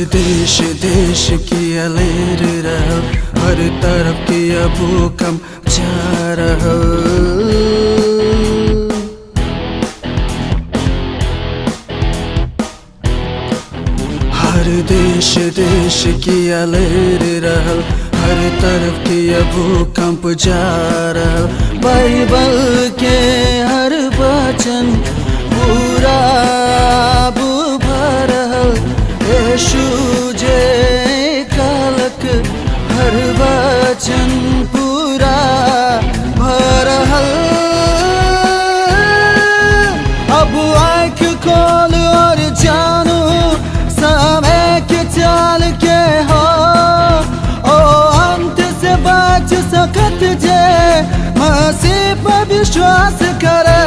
देश देश किया लहर रहल, हर तरफ किया भूकंप जा रहल। हर देश देश किया लहर रहल, हर तरफ किया भूकंप जा रहल। बाइबल के हर वचन पूरा भरल, यीशु जे कहलक हर वचन पूरा भरल। अब आँख खोल और जानो समय के चाल के हो, ओ अंत से बच सकत जे मसीह पर विश्वास करे।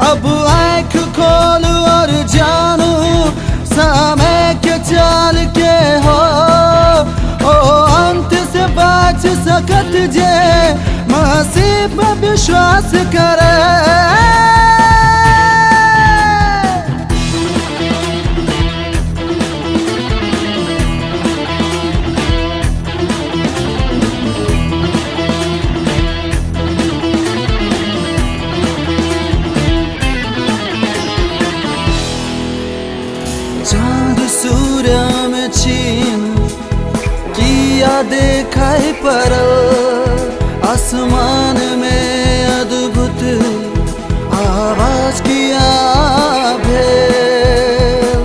अब आँख खोल और जानो समय के चाल के हो, ओ अंत से बच सकत जे मसीह पर विश्वास करे। चाँद सूर्य में छीन किया देखाई पड़ल, आसमान में अद्भुत आवाज किया भेल।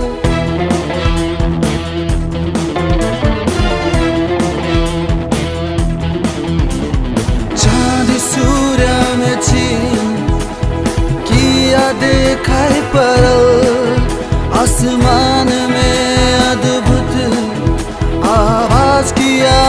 चाँद सूर्य में छीन किया देखाई पड़ल, आसमान में अद्भुत आवाज किया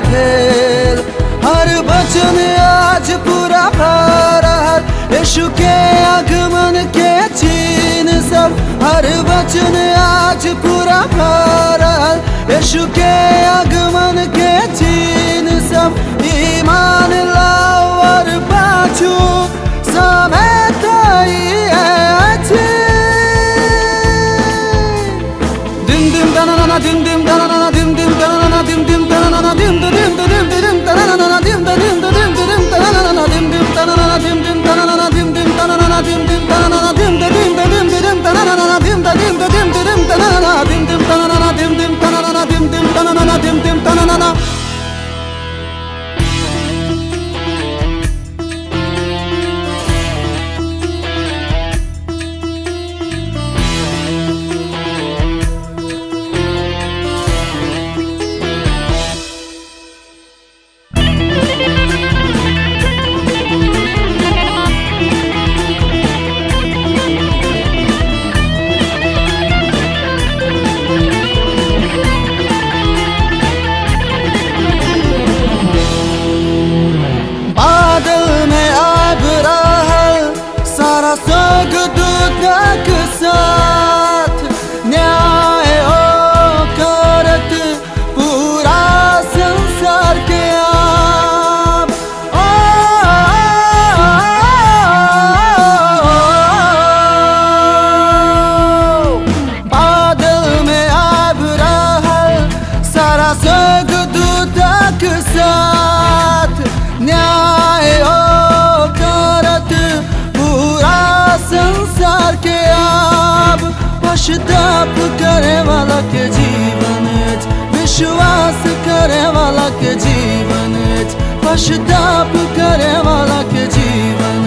भेल। हर वचन आज पूरा भरल, यीशु के आगमन के चिन्ह सब। हर वचन आज पूरा भरल, यीशु के आगमन के चिन्ह सब। ईमान लाओ और बाँचो, समय तय अछि। dim dim da na na dim dim da na na dim dim da na na dim dim dim dim dim da na na dim da dim dim dim da na na dim dim da na na dim dim da na na dim dim da na na dim dim da na na dim da dim da dim dim da na na dim da dim da dim dim da na na dim dim da na na dim dim da na na dim dim da na na dim dim da na na। स्वर्गदूतक साथ न्याय ओ करत पूरा संसार के आप। बादल में आब रहल सारा स्वर्गदूतक साथ न्याय ओ करत पूरा संसार के आप। पश्चाताप करे वाला के जीवन, विश्वास करे वाला के जीवन। पश्चाताप करे वाला के जीवन,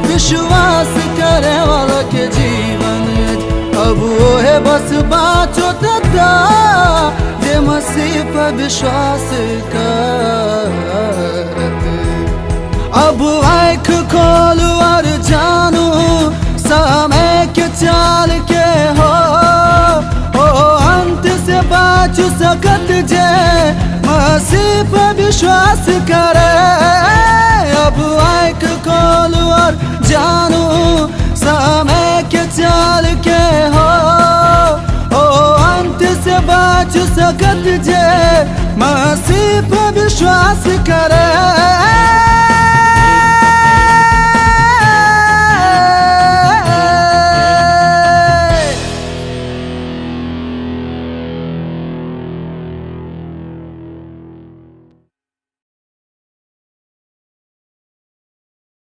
विश्वास करे वाला के जीवन। अब वो है बस बाँचो तथा जे मसीह पर विश्वास करत। अब आँख खोलो और जानो समय के चाल के हो, ओ अंत से बच सकत जे मसीह पर विश्वास करे। अब आँख खोलो और जानो समय के चाल के हो, ओ अंत से बच सकत जे मसीह पर विश्वास करे।